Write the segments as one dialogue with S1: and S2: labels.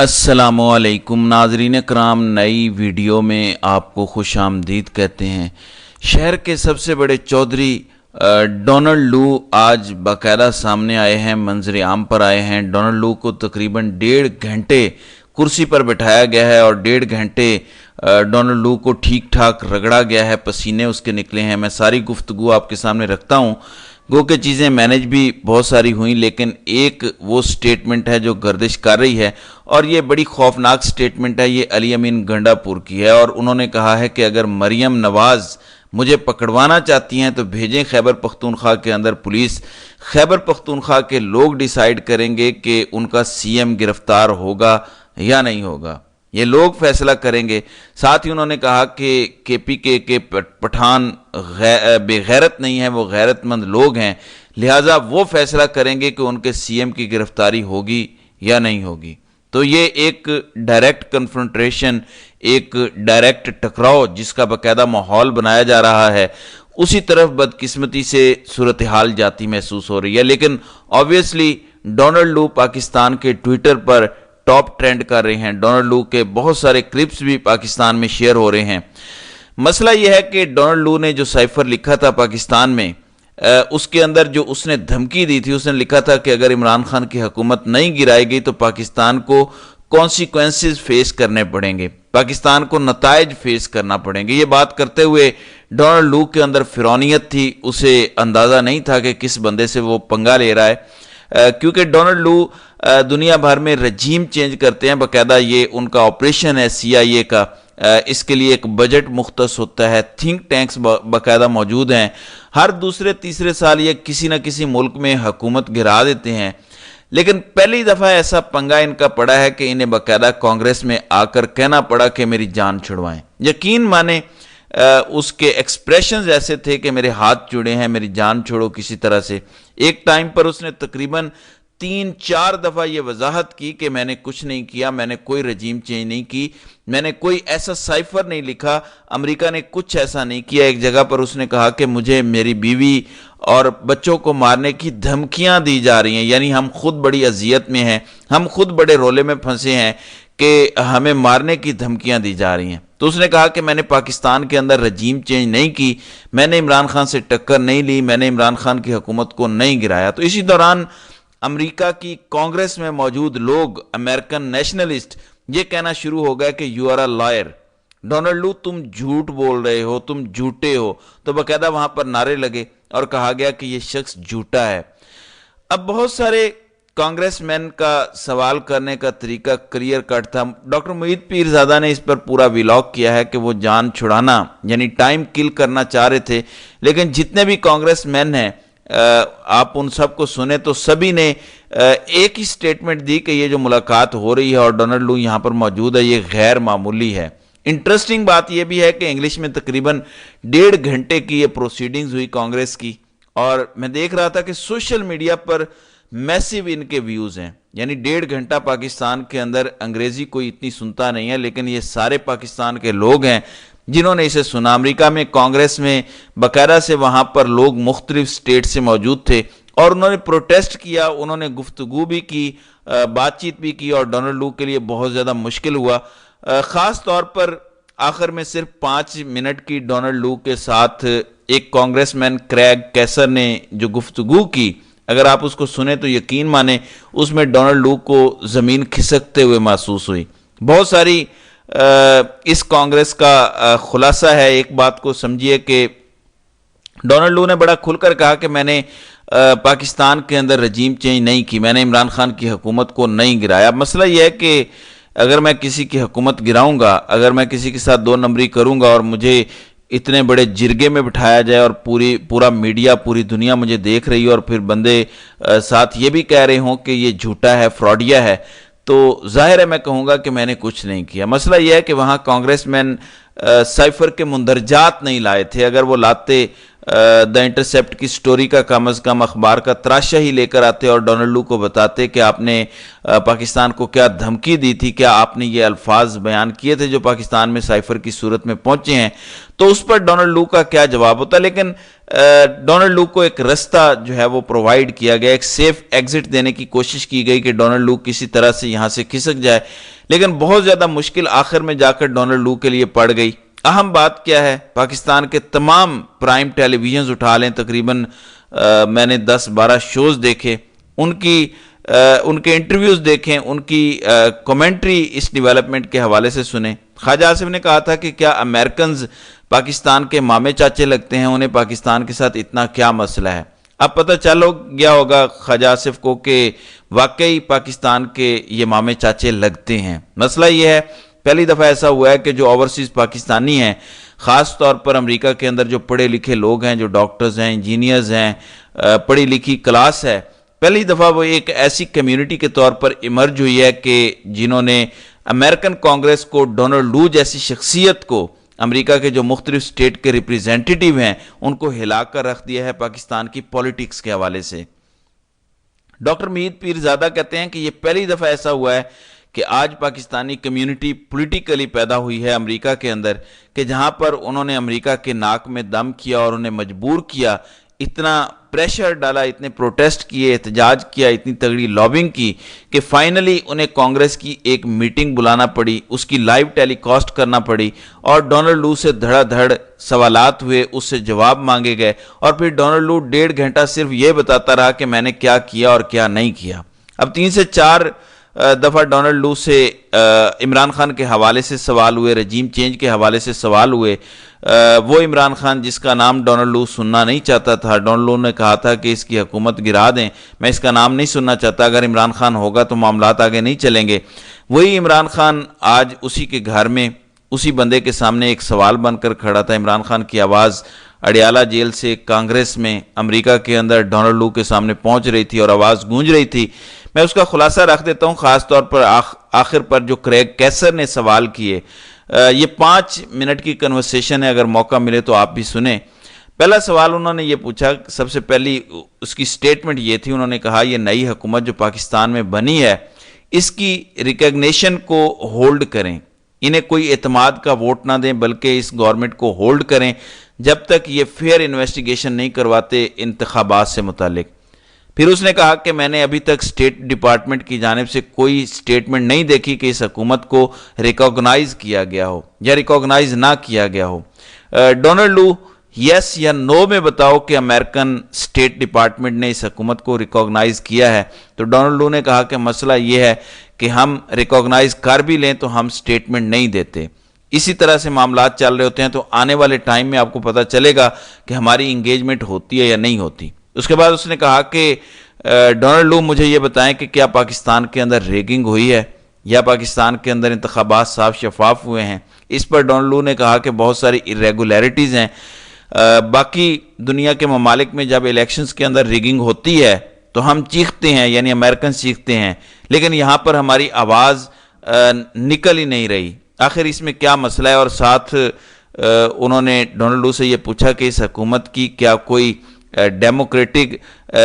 S1: السلام علیکم ناظرین کرام، نئی ویڈیو میں آپ کو خوش آمدید کہتے ہیں۔ شہر کے سب سے بڑے چودھری ڈونلڈ لو آج باقاعدہ سامنے آئے ہیں، منظر عام پر آئے ہیں۔ ڈونلڈ لو کو تقریباً 1.5 گھنٹے کرسی پر بٹھایا گیا ہے اور 1.5 گھنٹے ڈونلڈ لو کو ٹھیک ٹھاک رگڑا گیا ہے، پسینے اس کے نکلے ہیں۔ میں ساری گفتگو آپ کے سامنے رکھتا ہوں، گو کہ چیزیں مینج بھی بہت ساری ہوئیں، لیکن ایک وہ سٹیٹمنٹ ہے جو گردش کر رہی ہے اور یہ بڑی خوفناک سٹیٹمنٹ ہے۔ یہ علی امین گنڈا پور کی ہے اور انہوں نے کہا ہے کہ اگر مریم نواز مجھے پکڑوانا چاہتی ہیں تو بھیجیں خیبر پختونخوا کے اندر پولیس۔ خیبر پختونخوا کے لوگ ڈیسائیڈ کریں گے کہ ان کا سی ایم گرفتار ہوگا یا نہیں ہوگا، یہ لوگ فیصلہ کریں گے۔ ساتھ ہی انہوں نے کہا کہ کے پی کے پٹھان بے غیرت نہیں ہیں، وہ غیرت مند لوگ ہیں، لہٰذا وہ فیصلہ کریں گے کہ ان کے سی ایم کی گرفتاری ہوگی یا نہیں ہوگی۔ تو یہ ایک ڈائریکٹ کنفرنٹریشن، ایک ڈائریکٹ ٹکراؤ جس کا باقاعدہ ماحول بنایا جا رہا ہے، اسی طرف بدقسمتی سے صورتحال جاتی محسوس ہو رہی ہے۔ لیکن آبویسلی ڈونلڈ لو پاکستان کے ٹویٹر پر ٹاپ ٹرینڈ کر رہے ہیں، ڈونلڈ لو کے بہت سارے کلپس بھی پاکستان میں شیئر ہو رہے ہیں۔ مسئلہ یہ ہے کہ ڈونلڈ لو نے جو سائفر لکھا تھا پاکستان میں، اس کے اندر جو اس نے دھمکی دی تھی، اس نے لکھا تھا کہ اگر عمران خان کی حکومت نہیں گرائی گئی تو پاکستان کو کانسیکوینسز فیس کرنے پڑیں گے، پاکستان کو نتائج فیس کرنا پڑیں گے۔ یہ بات کرتے ہوئے ڈونلڈ لو کے اندر فرعونیت تھی، اسے اندازہ نہیں تھا کہ کس بندے سے وہ پنگا لے رہا ہے، کیونکہ ڈونلڈ لو دنیا بھر میں رجیم چینج کرتے ہیں، باقاعدہ یہ ان کا آپریشن ہے سی آئی اے کا، اس کے لیے ایک بجٹ مختص ہوتا ہے، تھنک ٹینکس باقاعدہ موجود ہیں، ہر دوسرے تیسرے سال یہ کسی نہ کسی ملک میں حکومت گرا دیتے ہیں۔ لیکن پہلی دفعہ ایسا پنگا ان کا پڑا ہے کہ انہیں باقاعدہ کانگریس میں آ کر کہنا پڑا کہ میری جان چھڑوائیں۔ یقین مانیں اس کے ایکسپریشنز ایسے تھے کہ میرے ہاتھ جڑے ہیں، میری جان چھوڑو کسی طرح سے۔ ایک ٹائم پر اس نے تقریباً 3-4 دفعہ یہ وضاحت کی کہ میں نے کچھ نہیں کیا، میں نے کوئی رجیم چینج نہیں کی، میں نے کوئی ایسا سائفر نہیں لکھا، امریکہ نے کچھ ایسا نہیں کیا۔ ایک جگہ پر اس نے کہا کہ مجھے میری بیوی اور بچوں کو مارنے کی دھمکیاں دی جا رہی ہیں، یعنی ہم خود بڑی اذیت میں ہیں، ہم خود بڑے رولے میں پھنسے ہیں کہ ہمیں مارنے کی دھمکیاں دی جا رہی ہیں۔ تو اس نے کہا کہ میں نے پاکستان کے اندر رجیم چینج نہیں کی، میں نے عمران خان سے ٹکر نہیں لی، میں نے عمران خان کی حکومت کو نہیں گرایا۔ تو اسی دوران امریکہ کی کانگریس میں موجود لوگ، امریکن نیشنلسٹ، یہ کہنا شروع ہو گیا کہ you are a liar, Donald لو تم جھوٹ بول رہے ہو، تم جھوٹے ہو۔ تو باقاعدہ وہاں پر نعرے لگے اور کہا گیا کہ یہ شخص جھوٹا ہے۔ اب بہت سارے کانگریس مین کا سوال کرنے کا طریقہ کلیئر کٹ تھا۔ ڈاکٹر معید پیرزادہ نے اس پر پورا ویلاگ کیا ہے کہ وہ جان چھڑانا یعنی ٹائم کل کرنا چاہ رہے تھے، لیکن جتنے بھی کانگریس مین ہیں آپ ان سب کو سنیں تو سبھی نے ایک ہی سٹیٹمنٹ دی کہ یہ جو ملاقات ہو رہی ہے اور ڈونلڈ لو یہاں پر موجود ہے، یہ غیر معمولی ہے۔ انٹرسٹنگ بات یہ بھی ہے کہ انگلش میں تقریباً 1.5 گھنٹے کی یہ پروسیڈنگز ہوئی کانگریس کی، اور میں دیکھ رہا تھا کہ سوشل میڈیا پر میسیو ان کے ویوز ہیں، یعنی 1.5 گھنٹہ پاکستان کے اندر انگریزی کوئی اتنی سنتا نہیں ہے، لیکن یہ سارے پاکستان کے لوگ ہیں جنہوں نے اسے سنا۔ امریکہ میں کانگریس میں باقاعدہ سے وہاں پر لوگ مختلف سٹیٹ سے موجود تھے اور انہوں نے پروٹیسٹ کیا، انہوں نے گفتگو بھی کی، بات چیت بھی کی، اور ڈونلڈ لو کے لیے بہت زیادہ مشکل ہوا۔ خاص طور پر آخر میں صرف 5 منٹ کی ڈونلڈ لو کے ساتھ ایک کانگریس مین کریگ کیسر نے جو گفتگو کی، اگر آپ اس کو سنیں تو یقین مانیں اس میں ڈونلڈ لو کو زمین کھسکتے ہوئے محسوس ہوئی۔ بہت ساری اس کانگریس کا خلاصہ ہے، ایک بات کو سمجھیے کہ ڈونلڈ لو نے بڑا کھل کر کہا کہ میں نے پاکستان کے اندر رجیم چینج نہیں کی، میں نے عمران خان کی حکومت کو نہیں گرایا۔ مسئلہ یہ ہے کہ اگر میں کسی کی حکومت گراؤں گا، اگر میں کسی کے ساتھ 2 نمبری کروں گا اور مجھے اتنے بڑے جرگے میں بٹھایا جائے اور پورا میڈیا، پوری دنیا مجھے دیکھ رہی ہے اور پھر بندے ساتھ یہ بھی کہہ رہے ہوں کہ یہ جھوٹا ہے، فراڈیا ہے، تو ظاہر ہے میں کہوں گا کہ میں نے کچھ نہیں کیا۔ مسئلہ یہ ہے کہ وہاں کانگریس مین سائفر کے مندرجات نہیں لائے تھے، اگر وہ لاتے دا انٹرسیپٹ کی سٹوری کا کم از کم اخبار کا تراشا ہی لے کر آتے اور ڈونلڈ لو کو بتاتے کہ آپ نے پاکستان کو کیا دھمکی دی تھی, کیا آپ نے یہ الفاظ بیان کیے تھے جو پاکستان میں سائفر کی صورت میں پہنچے ہیں, تو اس پر ڈونلڈ لو کا کیا جواب ہوتا. لیکن ڈونلڈ لو کو ایک رستہ جو ہے وہ پرووائڈ کیا گیا, ایک سیف ایگزٹ دینے کی کوشش کی گئی کہ ڈونلڈ لو کسی طرح سے یہاں سے کھسک جائے, لیکن بہت زیادہ مشکل آخر میں جا کر ڈونلڈ لو کے لیے پڑ گئی. اہم بات کیا ہے, پاکستان کے تمام پرائم ٹیلی ویژنز اٹھا لیں, تقریباً میں نے 10-12 شوز دیکھے, ان کے انٹرویوز دیکھیں, ان کی کومنٹری اس ڈیولپمنٹ کے حوالے سے سنیں. خواجہ آصف نے کہا تھا کہ کیا امریکنز پاکستان کے مامے چاچے لگتے ہیں, انہیں پاکستان کے ساتھ اتنا کیا مسئلہ ہے. اب پتہ چل گیا ہوگا خواجہ آصف کو کہ واقعی پاکستان کے یہ مامے چاچے لگتے ہیں. مسئلہ یہ ہے, پہلی دفعہ ایسا ہوا ہے کہ جو اوورسیز پاکستانی ہیں, خاص طور پر امریکہ کے اندر جو پڑھے لکھے لوگ ہیں, جو ڈاکٹرز ہیں, انجینئرز ہیں, پڑھی لکھی کلاس ہے, پہلی دفعہ وہ ایک ایسی کمیونٹی کے طور پر ایمرج ہوئی ہے کہ جنہوں نے امریکن کانگریس کو, ڈونلڈ لو جیسی شخصیت کو, امریکہ کے جو مختلف سٹیٹ کے ریپریزنٹیٹیو ہیں, ان کو ہلا کر رکھ دیا ہے پاکستان کی پولیٹکس کے حوالے سے. ڈاکٹر مہید پیرزادہ کہتے ہیں کہ یہ پہلی دفعہ ایسا ہوا ہے کہ آج پاکستانی کمیونٹی پولیٹیکلی پیدا ہوئی ہے امریکہ کے اندر, کہ جہاں پر انہوں نے امریکہ کے ناک میں دم کیا اور انہیں مجبور کیا, اتنا پریشر ڈالا, اتنے پروٹیسٹ کیے, احتجاج کیا, اتنی تگڑی لابنگ کی کہ فائنلی انہیں کانگریس کی ایک میٹنگ بلانا پڑی, اس کی لائیو ٹیلی کاسٹ کرنا پڑی, اور ڈونلڈ لو سے دھڑا دھڑ سوالات ہوئے, اس سے جواب مانگے گئے, اور پھر ڈونلڈ لو 1.5 گھنٹہ صرف یہ بتاتا رہا کہ میں نے کیا کیا اور کیا نہیں کیا. اب 3 سے 4 دفعہ ڈونلڈ لو سے عمران خان کے حوالے سے سوال ہوئے, رجیم چینج کے حوالے سے سوال ہوئے. وہ عمران خان جس کا نام ڈونلڈ لو سننا نہیں چاہتا تھا, ڈونلڈ لو نے کہا تھا کہ اس کی حکومت گرا دیں, میں اس کا نام نہیں سننا چاہتا, اگر عمران خان ہوگا تو معاملات آگے نہیں چلیں گے. وہی عمران خان آج اسی کے گھر میں اسی بندے کے سامنے ایک سوال بن کر کھڑا تھا. عمران خان کی آواز اڈیالہ جیل سے کانگریس میں امریکہ کے اندر ڈونلڈ لو کے سامنے پہنچ رہی تھی اور آواز گونج رہی تھی. میں اس کا خلاصہ رکھ دیتا ہوں, خاص طور پر آخر پر جو کریگ کیسر نے سوال کیے. یہ 5 منٹ کی کنورسیشن ہے, اگر موقع ملے تو آپ بھی سنیں. پہلا سوال انہوں نے یہ پوچھا, سب سے پہلی اس کی سٹیٹمنٹ یہ تھی, انہوں نے کہا یہ نئی حکومت جو پاکستان میں بنی ہے, اس کی ریکگنیشن کو ہولڈ کریں, انہیں کوئی اعتماد کا ووٹ نہ دیں, بلکہ اس گورنمنٹ کو ہولڈ کریں جب تک یہ فیئر انویسٹیگیشن نہیں کرواتے انتخابات سے متعلق. پھر اس نے کہا کہ میں نے ابھی تک اسٹیٹ ڈپارٹمنٹ کی جانب سے کوئی سٹیٹمنٹ نہیں دیکھی کہ اس حکومت کو ریکوگنائز کیا گیا ہو یا ریکوگنائز نہ کیا گیا ہو. ڈونلڈ لو یس یا نو میں بتاؤ کہ امریکن اسٹیٹ ڈپارٹمنٹ نے اس حکومت کو ریکوگنائز کیا ہے. تو ڈونلڈ لو نے کہا کہ مسئلہ یہ ہے کہ ہم ریکوگنائز کر بھی لیں تو ہم سٹیٹمنٹ نہیں دیتے. اسی طرح سے معاملات چل رہے ہوتے ہیں, تو آنے والے ٹائم میں آپ کو پتہ چلے گا کہ ہماری انگیجمنٹ ہوتی ہے یا نہیں ہوتی. اس کے بعد اس نے کہا کہ ڈونلڈ لو مجھے یہ بتائیں کہ کیا پاکستان کے اندر ریگنگ ہوئی ہے یا پاکستان کے اندر انتخابات صاف شفاف ہوئے ہیں. اس پر ڈونلڈ لو نے کہا کہ بہت ساری irregularities ہیں. باقی دنیا کے ممالک میں جب الیکشنز کے اندر ریگنگ ہوتی ہے تو ہم چیختے ہیں, یعنی امریکن چیختے ہیں, لیکن یہاں پر ہماری آواز نکل ہی نہیں رہی. آخر اس میں کیا مسئلہ ہے؟ اور ساتھ انہوں نے ڈونلڈ لو سے یہ پوچھا کہ اس حکومت کی کیا کوئی ڈیموکریٹک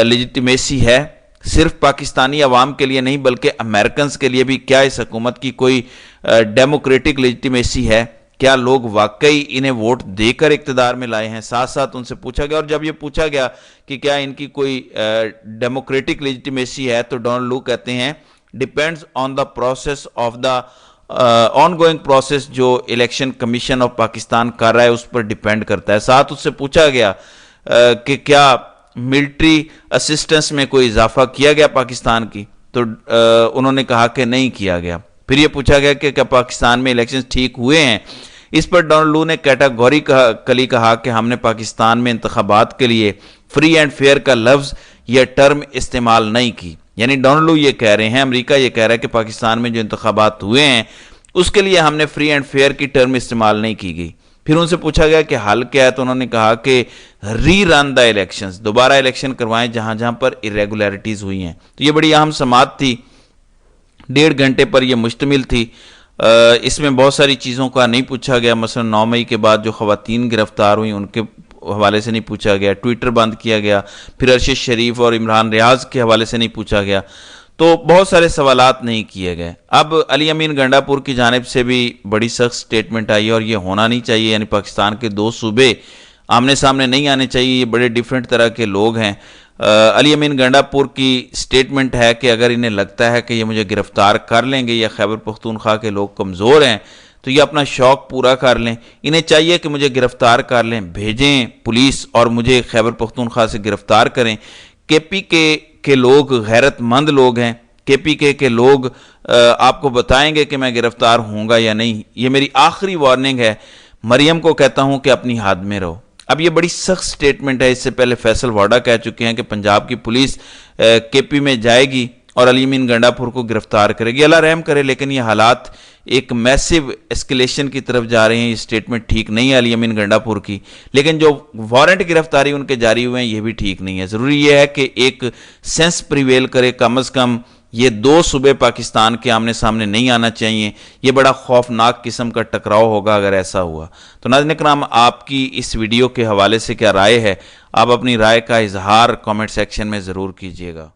S1: لیجیٹیمیسی ہے, صرف پاکستانی عوام کے لیے نہیں بلکہ امریکنز کے لیے بھی. کیا اس حکومت کی کوئی ڈیموکریٹک لیجیٹیمیسی ہے؟ کیا لوگ واقعی انہیں ووٹ دے کر اقتدار میں لائے ہیں؟ ساتھ ساتھ ان سے پوچھا گیا, اور جب یہ پوچھا گیا کہ کیا ان کی کوئی ڈیموکریٹک لیجیٹیمیسی ہے, تو ڈونلڈ لو کہتے ہیں depends on the process of the on going process, جو الیکشن کمیشن آف پاکستان کر رہا ہے اس پر ڈیپینڈ کرتا ہے. ساتھ اس سے پوچھا گیا کہ کیا ملٹری اسسٹنس میں کوئی اضافہ کیا گیا پاکستان کی, تو انہوں نے کہا کہ نہیں کیا گیا. پھر یہ پوچھا گیا کہ کیا پاکستان میں الیکشنز ٹھیک ہوئے ہیں. اس پر ڈونلڈ لو نے کیٹاگوریکلی کہا کہ ہم نے پاکستان میں انتخابات کے لیے فری اینڈ فیئر کا لفظ یا ٹرم استعمال نہیں کی. یعنی ڈونلڈ لو یہ کہہ رہے ہیں, امریکہ یہ کہہ رہا ہے کہ پاکستان میں جو انتخابات ہوئے ہیں اس کے لیے ہم نے فری اینڈ فیئر کی ٹرم استعمال نہیں کی گئی. پھر ان سے پوچھا گیا کہ حل کیا ہے, تو انہوں نے کہا کہ ری رن دا الیکشنز, دوبارہ الیکشن کروائیں جہاں جہاں پر irregularities ہوئی ہیں. تو یہ بڑی اہم سماعت تھی, 1.5 گھنٹے پر یہ مشتمل تھی. اس میں بہت ساری چیزوں کا نہیں پوچھا گیا, مثلا 9 مئی کے بعد جو خواتین گرفتار ہوئیں حوالے سے نہیں پوچھا گیا، ٹویٹر بند کیا گیا، پھر ارشد شریف اور عمران ریاض کے حوالے سے نہیں پوچھا گیا، تو بہت سارے سوالات نہیں کیے گئے۔ اب علی امین گنڈا پور کی جانب سے بھی بڑی سخت سٹیٹمنٹ آئی ہے، اور یہ ہونا نہیں چاہیے، یعنی پاکستان کے دو صوبے آمنے سامنے نہیں آنے چاہیے، یہ بڑے ڈیفرنٹ طرح کے لوگ ہیں۔ علی امین گنڈا پور کی سٹیٹمنٹ ہے کہ اگر انہیں لگتا ہے کہ یہ مجھے گرفتار کر لیں گے یا خیبر پختونخوا کے لوگ کمزور ہیں تو یہ اپنا شوق پورا کر لیں، انہیں چاہیے کہ مجھے گرفتار کر لیں، بھیجیں پولیس اور مجھے خیبر پختونخوا سے گرفتار کریں۔ کے پی کے لوگ غیرت مند لوگ ہیں، کے پی کے لوگ آپ کو بتائیں گے کہ میں گرفتار ہوں گا یا نہیں۔ یہ میری آخری وارننگ ہے، مریم کو کہتا ہوں کہ اپنی حد میں رہو۔ اب یہ بڑی سخت سٹیٹمنٹ ہے، اس سے پہلے فیصل واڈا کہہ چکے ہیں کہ پنجاب کی پولیس کے پی میں جائے گی اور علی امین گنڈا پور کو گرفتار کرے گی، اللہ رحم کرے، لیکن یہ حالات ایک میسیو اسکیلیشن کی طرف جا رہے ہیں۔ یہ سٹیٹمنٹ ٹھیک نہیں ہے علی امین گنڈا پور کی، لیکن جو وارنٹ گرفتاری ان کے جاری ہوئے ہیں یہ بھی ٹھیک نہیں ہے۔ ضروری یہ ہے کہ ایک سینس پریویل کرے، کم از کم یہ دو صوبے پاکستان کے آمنے سامنے نہیں آنا چاہیے، یہ بڑا خوفناک قسم کا ٹکراؤ ہوگا اگر ایسا ہوا۔ تو ناظرین اکرام، آپ کی اس ویڈیو کے حوالے سے کیا رائے ہے؟ آپ اپنی رائے کا اظہار کامنٹ سیکشن میں ضرور کیجیے گا۔